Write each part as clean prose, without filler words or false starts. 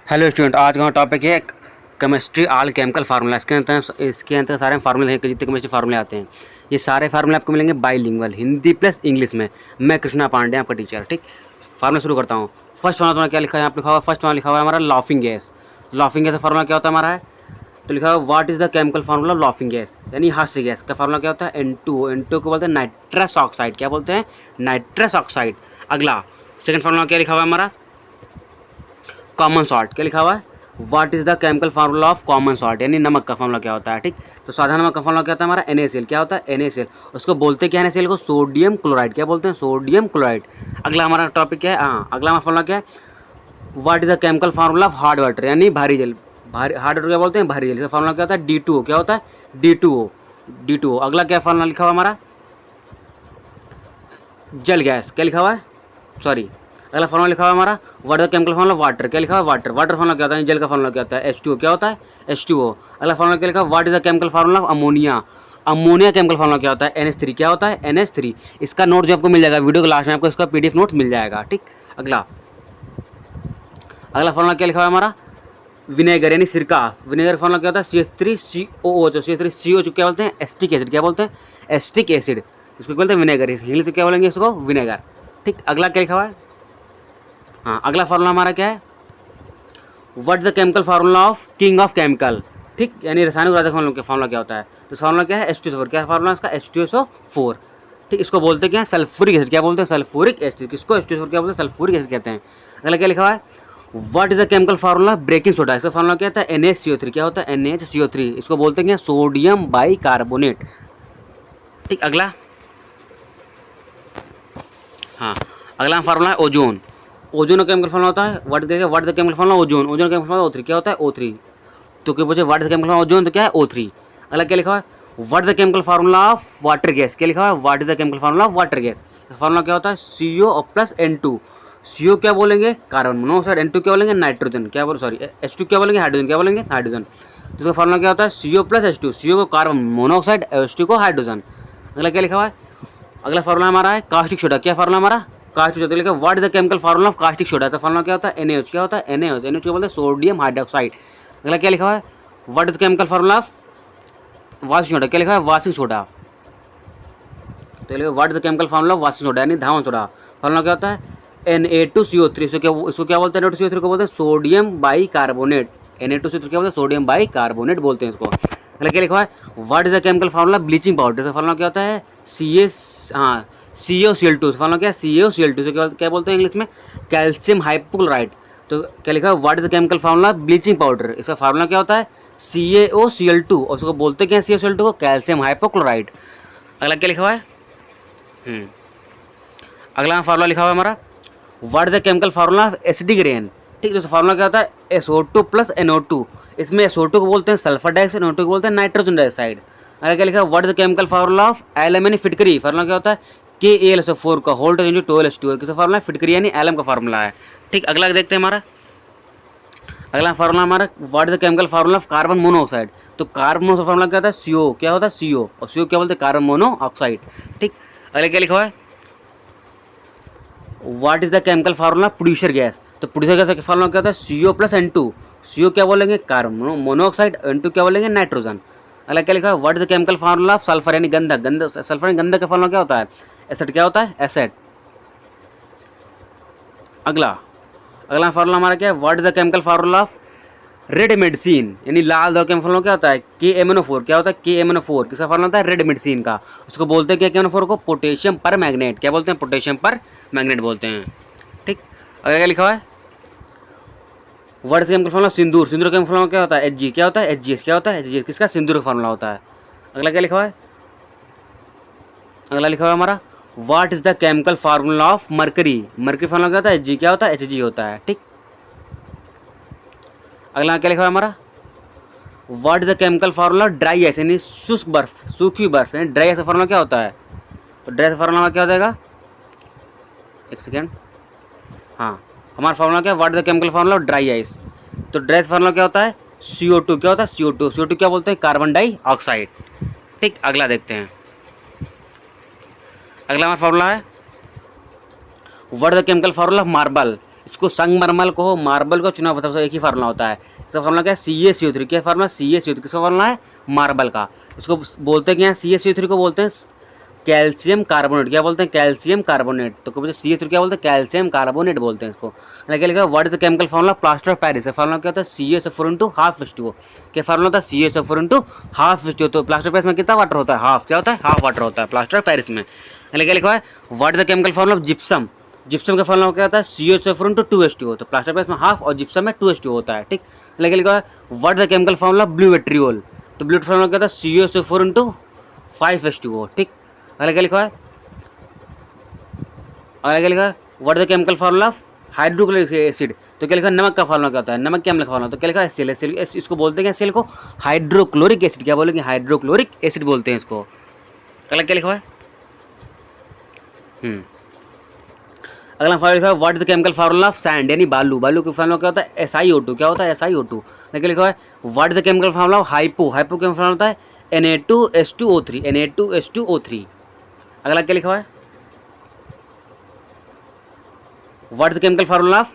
Hello student, आज का topic है केमिस्ट्री ऑल केमिकल फार्मूला। इसके अंदर सारे फार्मूले हैं, जितने केमिस्ट्री फार्मूले आते हैं। ये सारे फार्मूले आपको मिलेंगे बाईलिंगुअल, हिंदी प्लस इंग्लिश में। मैं कृष्णा पांडे, आपका टीचर। ठीक, फार्मूला शुरू करता हूँ। फर्स्ट फार्मूला तुम्हारा क्या लिखा है? यहाँ पे लिखा हुआ, फर्स्ट फार्मूला लिखा हुआ है हमारा लाफिंग गैस। लाफिंग गैस का फार्मूला क्या होता है हमारा है? तो लिखा हुआ what is the chemical formula laughing gas, यानी हास्य गैस का फार्मूला क्या होता है? N2। N2 को बोलते हैं नाइट्रस ऑक्साइड। क्या बोलते हैं? Nitrous oxide. अगला सेकंड फार्मूला क्या लिखा हुआ है हमारा? Common salt. क्या लिखा हुआ है? What is the chemical formula of common salt, यानी नमक का फार्मूला क्या होता है? ठीक, तो साधारण नमक का फार्मूला क्या होता है हमारा? NaCl। क्या होता है? NaCl। उसको बोलते क्या है? NaCl को सोडियम क्लोराइड। क्या बोलते हैं? Sodium chloride. अगला हमारा टॉपिक क्या है? अगला हमारा फार्मूला क्या है? What is the chemical formula of hard water, यानी भारी जल। भारी हार्ड वाटर क्या बोलते हैं? भारी जल। इसका फार्मूला क्या होता है? D2O। क्या होता है? D2O। D2O। अगला क्या फार्मूला लिखा हुआ हमारा? जल गैस। क्या लिखा हुआ है? सॉरी, अगला फार्मूला लिखा हुआ है हमारा what the chemical formula water. क्या लिखा हुआ है? वाटर। वाटर फार्मूला क्या होता है? जल का फार्मूला क्या होता है? H2O। क्या होता है? H2O। अगला फार्मूला क्या लिखा है? What is the chemical formula of ammonia. Ammonia chemical formula क्या होता है? NH3। क्या होता है? NH3। इसका नोट जो आपको मिल जाएगा वीडियो के लास्ट में, आपको इसका PDF नोट मिल जाएगा। ठीक, अगला अगला फार्मूला क्या लिखा हुआ है हमारा? विनेगर, यानी सिरका। विनेगर फार्मूला क्या होता है? CH3COO। जो CH3CO क्या बोलते हैं? Acetic acid. क्या बोलते हैं? Acetic acid. इसको बोलते हैं विनेगर। इंग्लिश में क्या बोलेंगे इसको? विनेगर। ठीक, अगला क्या लिखा हुआ है? अगला फार्मूला हमारा क्या है? What the chemical formula of king of chemical. ठीक, यानी रासायनिक राजा का फार्मूला क्या होता है? तो फार्मूला क्या है? H2SO4। क्या फार्मूला इसका? H2SO4। ठीक, इसको बोलते क्या है? Sulphuric acid. क्या बोलते हैं? Sulphuric acid. किसको? H2SO4 क्या बोलते हैं? सल्फ्यूरिक एसिड कहते हैं। अगला क्या लिखा हुआ है? What is the chemical formula baking soda. इसका फार्मूला क्या होता है? NaCO3। क्या होता है? NaCO3। इसको बोलते हैं सोडियम बाइकार्बोनेट। ठीक, अगला अगला फार्मूला है ओजोन। ओजोन का केमिकल फार्मूला होता है what the chemical formula ozone. Ozone का केमिकल फार्मूला O3। क्या होता है? O3। तो क्या पूछे what is the chemical formula ozone, तो क्या है? O3। अगला क्या लिखा हुआ है? What is the chemical formula of water gas. क्या लिखा हुआ है? What is the chemical formula of water gas. Formula क्या होता है? CO plus N2। CO क्या बोलेंगे? Carbon monoxide. N2 क्या बोलेंगे? नाइट्रोजन। क्या बोल सॉरी H2 क्या बोलेंगे? हाइड्रोजन। क्या बोलेंगे? हाइड्रोजन। तो इसका फार्मूला क्या होता है? CO plus H2। CO को कार्बन मोनोऑक्साइड, H2 को हाइड्रोजन। अगला क्या लिखा हुआ है? अगला फार्मूला हमारा है कास्टिक सोडा। क्या फार्मूला हमारा? Caustic soda. लिखा what is the chemical formula of caustic soda. तो फार्मूला क्या होता है? NaOH। क्या होता है? NaOH। NaOH क्या बोलते हैं? Sodium hydroxide. अगला क्या लिखा हुआ है? What is the chemical formula of washing soda. क्या लिखा है? Washing soda. तो लिखा what is the chemical formula of washing soda, यानी धावन सोडा। फार्मूला क्या होता है? Na2CO3। इसको क्या बोलते हैं? Na2CO3 को बोलते हैं सोडियम बाइकार्बोनेट। Na2CO3 क्या बोलते हैं? सोडियम बाइकार्बोनेट बोलते हैं इसको। अगला क्या लिखा है? What is the chemical formula bleaching powder. इसका फार्मूला क्या होता है? CaCO2। फार्मूला क्या है? CaCO2 से क्या बोलते हैं इंग्लिश में? Calcium hypochloride. तो क्या लिखा है? What is the chemical formula bleaching powder. इसका फार्मूला क्या होता है? CaOCl2। और उसको बोलते क्या है? CaCO2 को? Calcium hypochloride. अगला क्या लिखा हुआ है? अगला फार्मूला लिखा हुआ है हमारा what is the chemical formula of acidic rain. ठीक, तो फार्मूला क्या होता है? SO2 plus NO2। इसमें SO2 को बोलते हैं सल्फर डाइऑक्साइड, NO2 को बोलते हैं नाइट्रोजन डाइऑक्साइड। अगर क्या लिखा है? What is the chemical formula of aluminium फिटकरी। फार्मूला क्या होता है? KAlSO4 का होल्ड इंटू 12H2। किसका फार्मूला है? फिटकरी, यानी एलम का फार्मूला है। ठीक, अगला देखते हैं हमारा। अगला फार्मूला हमारा what is the chemical formula of carbon monoxide. तो कार्बन मोनोऑक्साइड फार्मूला क्या होता है? CO। क्या होता है? CO। और CO क्या बोलते हैं? Carbon monoxide. ठीक, अगला क्या लिखा हुआ है? What is the chemical formula producer gas. तो प्रोड्यूसर गैस का फार्मूला क्या होता है? CO plus N2। CO क्या बोलेंगे? Carbon monoxide. N2 क्या बोलेंगे? नाइट्रोजन। अगला क्या लिखा है? What is the chemical formula of sulphur, यानी गंधक। गंधक सल्फर यानी गंधक का फार्मूला क्या होता है? एसिड। क्या होता है? एसिड। अगला अगला फार्मूला हमारा क्या है? What is the chemical formula of red medicine, यानी लाल दवा का फार्मूला क्या होता है? KMnO4। क्या होता है? KMnO4। किसका फार्मूला होता है? रेड मेडिसिन का। उसको बोलते हैं क्या? KMnO4 को पोटेशियम पर मैग्नेट। क्या बोलते हैं? पोटेशियम पर मैग्नेट बोलते हैं। ठीक, अगर क्या लिखा हुआ है? वर्ड से केमिकल फार्मूला सिंदूर। सिंदूर का फार्मूला क्या होता है? Hg। क्या होता है? HGS। क्या होता है? HGS। किसका? सिंदूर का फार्मूला होता है। अगला क्या लिखा हुआ है? अगला लिखा हुआ है हमारा what is the chemical formula of mercury. Mercury formula क्या होता है? Hg। क्या होता है? Hg होता है। ठीक, अगला क्या लिखा हुआ है हमारा? What is the chemical formula dry ice, यानी शुष्क बर्फ, सूखी बर्फ, यानी ड्राई आइस का फार्मूला क्या होता है? तो ड्राई आइस का फार्मूला क्या हो जाएगा? एक सेकेंड। हमारा फार्मूला क्या है? What is the chemical formula of dry ice. तो ड्राई आइस फार्मूला क्या होता है? CO2। क्या होता है? CO2 क्या बोलते हैं? Carbon dioxide. ठीक, अगला देखते हैं। अगला हमारा फार्मूला है what is the chemical formula of marble. इसको संगमरमर को हो, मार्बल को, चुना पत्थर, एक ही फार्मूला होता है। इसका फार्मूला क्या है? CaCO3। क्या फार्मूला? CaCO3। किसका फार्मूला है? मार्बल का। इसको बोलते हैं क्या है? CaCO3 को बोलते हैं कैल्शियम कार्बोनेट। क्या बोलते हैं? Calcium carbonate. तो कभी CaCO3 क्या बोलते हैं? कैल्शियम कार्बोनेट बोलते हैं इसको। क्या लिखा? What is the chemical formula plaster of Paris? Formula क्या होता है? CaSO4 into half H2O। क्या फार्मूला होता है? CaSO4 into half H2O। तो प्लास्टर ऑफ पेरिस में कितना वाटर होता है? हाफ। क्या होता है? हाफ वाटर होता है प्लास्टर ऑफ पेरिस में। क्या लिखा है? What is the chemical formula of gypsum? Gypsum का फार्मूला क्या होता है? CaSO4 into 2H2O। तो प्लास्टर ऑफ पेरिस में हाफ और जिप्सम में 2H2O होता है। ठीक। लिखा है what is the chemical formula blue vitriol? तो ब्लू फार्मूला क्या होता है? CaSO4 into 5H2O। ठीक। अगला क्या लिखा है? अगला क्या लिखा है? What is the chemical formula of hydrochloric acid? तो क्या लिखा है? नमक का फार्मूला क्या होता है? नमक क्या अम्ल का फार्मूला? तो क्या लिखा है? HCl। HCl इसको बोलते हैं क्या? HCl को हाइड्रोक्लोरिक एसिड। क्या बोलेंगे? हाइड्रोक्लोरिक एसिड बोलते हैं इसको। अगला क्या लिखा है? अगला फार्मूला लिखा है what is the chemical formula of sand यानी बालू? बालू का फार्मूला क्या होता है? SiO2। क्या होता है? SiO2। क्या लिखा है? What is the chemical formula of hypo? Hypo का फार्मूला होता है Na2H2O3। Na2H2O3। अगला क्या लिखा है? What is the chemical formula of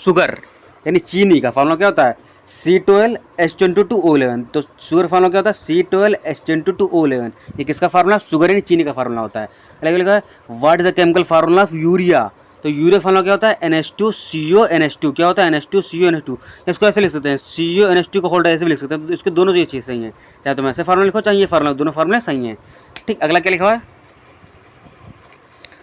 sugar यानी चीनी का फार्मूला क्या होता है? C12H22O11। तो शुगर फार्मूला क्या होता है? C12H22O11। ये किसका फार्मूला? शुगर यानी चीनी का फार्मूला होता है। अलग लिखा है what is the chemical formula of urea? तो यूरिया फार्मूला क्या होता है? NH2CONH2। क्या होता है? NH2CONH2। इसको ऐसे लिख सकते हैं, CONH2 को होल्ड ऐसे भी लिख सकते हैं। तो इसके दोनों ये चीज़ सही है, चाहे तुम ऐसे फार्मूला लिखो चाहे ये फार्मूला, दोनों फार्मूले सही हैं। ठीक। अगला क्या लिखा हुआ है?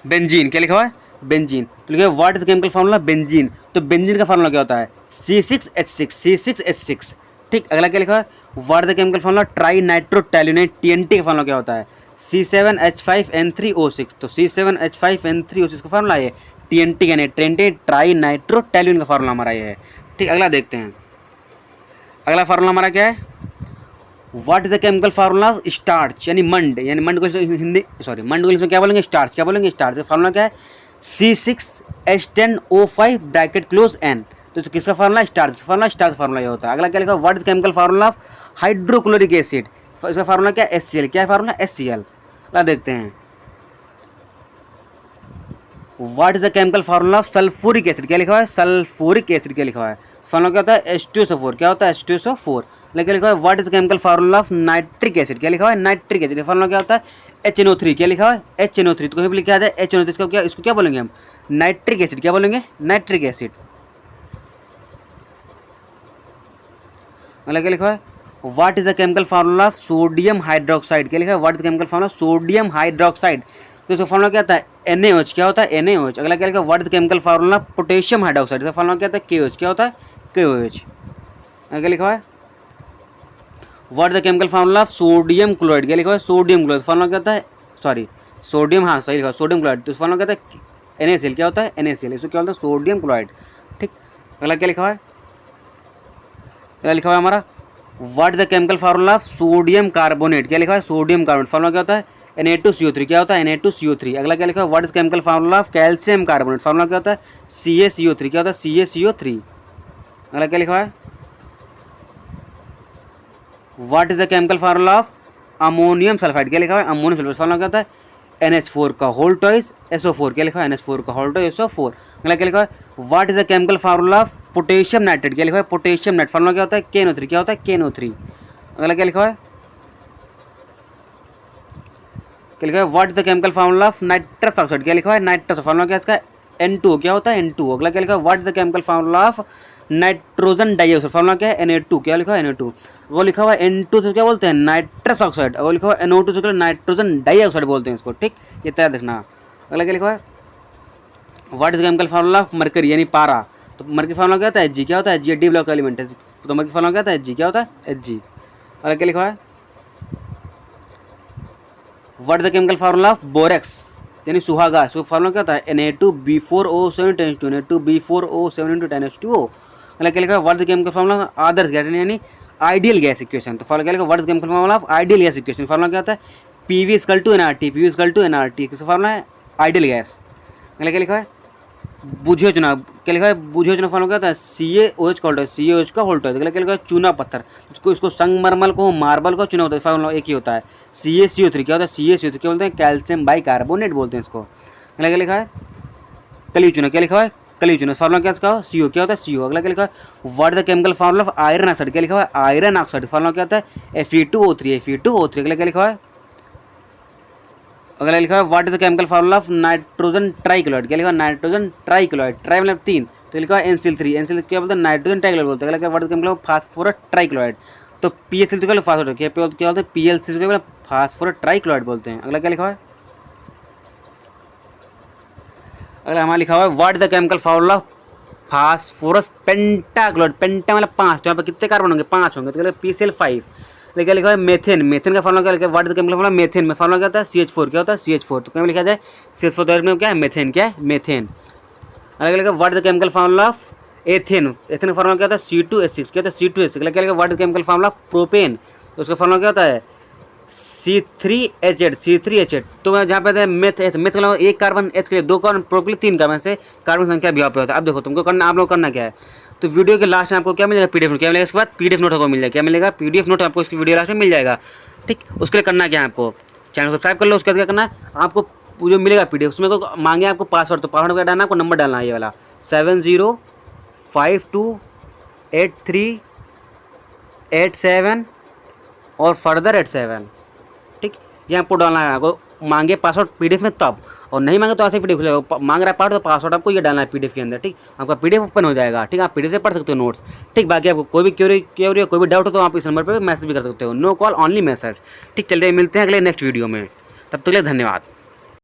बेंजीन। क्या लिखा हुआ है? बेंजीन। तो लिखा है what is chemical formula benzene? तो बेंजीन का फार्मूला क्या होता है? C6H6। ठीक। अगला क्या लिखा है? What is the chemical formula trinitrotoluene TNT का फार्मूला क्या होता है? C7H5N3O6। तो C7H5N3O6 का फार्मूला है TNT यानी ट्राई नाइट्रोटैल्यून का फार्मूला हमारा ये है। ठीक। अगला देखते हैं। अगला फार्मूला हमारा क्या है? What is the chemical formula of starch यानी मंड? यानी मंड को हिंदी मंड को इंग्लिश में क्या बोलेंगे? स्टार्च। क्या बोलेंगे? स्टार्च का फार्मूला क्या है? C6H10O5 bracket close N। तो किसका formula? Starch. Formula starch formula ये होता है। अगला क्या लिखा? What is chemical formula of hydrochloric acid? इसका फार्मूला क्या है? HCl। क्या है फार्मूला? HCl। अगला देखते हैं। What is the chemical formula of sulphuric acid? क्या लिखा हुआ है? Sulphuric acid. क्या लिखा हुआ है? फार्मूला क्या होता है? H2SO4। क्या होता है? H2SO4। लेकिन लिखा है what is the chemical formula of nitric acid? क्या लिखा हुआ है? Nitric acid. फार्मूला क्या होता है? HNO3। क्या लिखा हुआ है? HNO3। तो कहीं भी लिखा है HNO3। इसको क्या बोलेंगे हम? Nitric acid. क्या बोलेंगे? Nitric acid. मतलब क्या लिखा है? What is the chemical formula of sodium hydroxide? क्या लिखा है? What is the chemical formula of sodium hydroxide? तो इसका फार्मूला क्या होता है? NaOH। क्या होता है? NaOH। अगला क्या लिखा है? What is the chemical formula of potassium hydroxide? इसका फार्मूला क्या होता है? KOH। क्या होता है? KOH। क्या लिखा है? What is the chemical formula of sodium chloride? क्या लिखा है? Sodium chloride. फार्मूला क्या होता है? सोडियम, हाँ सही लिखा है, सोडियम क्लोराइड। तो फार्मूला क्या होता है? NaCl। क्या होता है? NaCl। इसको क्या होता है? Sodium chloride. ठीक। अगला क्या लिखा है? क्या लिखा हुआ है हमारा? What is the chemical formula of sodium carbonate? क्या लिखा है? Sodium carbonate. फार्मूला क्या होता है? Na2CO3। क्या होता है? Na2CO3। अगला क्या लिखा है? What is chemical formula of calcium carbonate? Formula क्या होता है? CaCO3। क्या होता है? CaCO3। अगला क्या लिखा है? What is the chemical formula of ammonium sulphide? क्या लिखा है? Ammonium sulphide. फार्मूला क्या होता है? NH4 का होल टॉइस SO4। क्या लिखा है? NH4 का होल टॉइस SO4। अगला क्या लिखा है? What is the chemical formula of potassium nitrate? क्या लिखा है? Potassium nitrate. फार्मूला क्या होता है? KNO3। क्या होता है? KNO3। अगला क्या लिखा है? क्या लिखा है? What is the chemical formula of nitrous oxide? क्या लिखा है? नाइट्रस। फार्मूला क्या है इसका? N2। क्या होता है? N2। अगला क्या लिखा है? What is the chemical formula of nitrogen dioxide? Formula क्या है? Na2। क्या लिखा है? Na2। वो लिखा हुआ है N2 से क्या बोलते हैं? Nitrous oxide. वो लिखा हुआ है NO2 से नाइट्रोजन डाइऑक्साइड बोलते हैं इसको। ठीक। ये तय देखना। अगला क्या लिखा है? What is chemical formula of mercury यानी पारा? तो मरकरी फार्मूला क्या होता है? Hg। क्या होता है? Hg डी ब्लॉक एलिमेंट है। तो मरकरी फार्मूला क्या होता है? Hg। क्या होता है? Hg। अगला क्या लिखा है? What is the chemical formula of borax यानी सुहागा? इसका फार्मूला क्या होता है? Na2B4O7 10H2। Na2B4O7 10H2O। अगला क्या लिखा है? What is the chemical formula Adarsh gas यानी आइडियल गैस इक्वेशन? तो फार्मूला क्या लिखा? What is chemical formula of ideal gas equation? Formula क्या होता है? PV=NRT। PV=NRT। किसका फार्मूला है? Ideal gas. अगला क्या लिखा है? बुझे चुना। क्या लिखा है? बुझे चुना। फार्मूला क्या होता है? CaOH का होल्ड है। CaOH का होल्ड है। अगला क्या लिखा है? चूना पत्थर। इसको संगमरमर को, मार्बल को चूना होता है। फार्मूला एक ही होता है CaCO3। क्या होता है? CaCO3 क्या बोलते हैं? कैल्शियम बाइकार्बोनेट बोलते हैं इसको। अगला क्या लिखा है? कली चूना। क्या लिखा है? कल ही चुना। फार्मूला क्या इसका CO, क्या होता है CO। अगला क्या लिखा है what is the chemical formula of iron oxide, क्या लिखा हुआ है आयरन ऑक्साइड। फार्मूला क्या होता है Fe2O3, Fe2O3। अगला क्या लिखा है, अगला लिखा है what is the chemical formula of nitrogen trichloride, क्या लिखा है नाइट्रोजन ट्राइक्लोराइड। ट्राई मतलब 3, तो लिखा है NCl3, NCl क्या बोलते हैं नाइट्रोजन ट्राइक्लोराइड बोलते हैं। अगला क्या what is the chemical phosphorus trichloride, तो PHCl तो फास्फोरस क्या होता है PLCl फास्फोरस ट्राइक्लोराइड बोलते हैं। अगला क्या लिखा है, अगला हमारा लिखा हुआ है what is the chemical formula phosphorus pentachloride. Penta मतलब 5, तो यहाँ पर कितने कार्बन होंगे 5 होंगे, तो PCl5। क्या लिखा है मेथेन, मेथेन का फार्मूला क्या लिखा है what is the chemical formula methane में फार्मूला क्या होता है CH4, क्या होता है CH4। तो क्या लिखा जाए CH4 तो में क्या है मेथेन, क्या है मेथेन। अलग लिखा what is the chemical formula of ethane, ethane का फार्मूला क्या होता है C2H6, क्या होता है C2H6। क्या लिखा what is the chemical formula propane, तो उसका फार्मूला क्या होता है C3H8, C3H8। तो मैं जहाँ पे मेथ मेथ का एक कार्बन एच के लिए 2 कार्बन, प्रोपेन 3 कार्बन से कार्बन संख्या भी यहाँ पे होता है। अब देखो तुमको करना, आप लोग करना क्या है, तो वीडियो के लास्ट में आपको क्या मिलेगा PDF नोट, क्या मिलेगा इसके बाद PDF नोट आपको मिल जाएगा, क्या मिलेगा PDF नोट आपको इसकी वीडियो लास्ट में मिल जाएगा। ठीक, उसके लिए करना क्या है आपको चैनल सब्सक्राइब कर लो। उसके बाद क्या करना है आपको जो मिलेगा PDF उसमें को मांगे आपको पासवर्ड, तो पासवर्ड क्या डालना है आपको नंबर डालना है ये वाला 70528387 और फर्दर 87। ठीक, ये आपको डालना है, आपको मांगे पासवर्ड PDF में तब, और नहीं मांगे तो ऐसे PDF मांग रहा है पार्ट, तो पासवर्ड आपको ये डालना है PDF के अंदर। ठीक, आपका PDF ओपन हो जाएगा। ठीक, आप PDF से पढ़ सकते हो नोट्स। ठीक, बाकी आपको कोई भी क्वेरी कोई भी डाउट हो तो आप इस नंबर पर मैसेज भी कर सकते हो, नो कॉल ओनली मैसेज। ठीक, चलिए मिलते हैं अगले नेक्स्ट वीडियो में, तब तक के लिए धन्यवाद।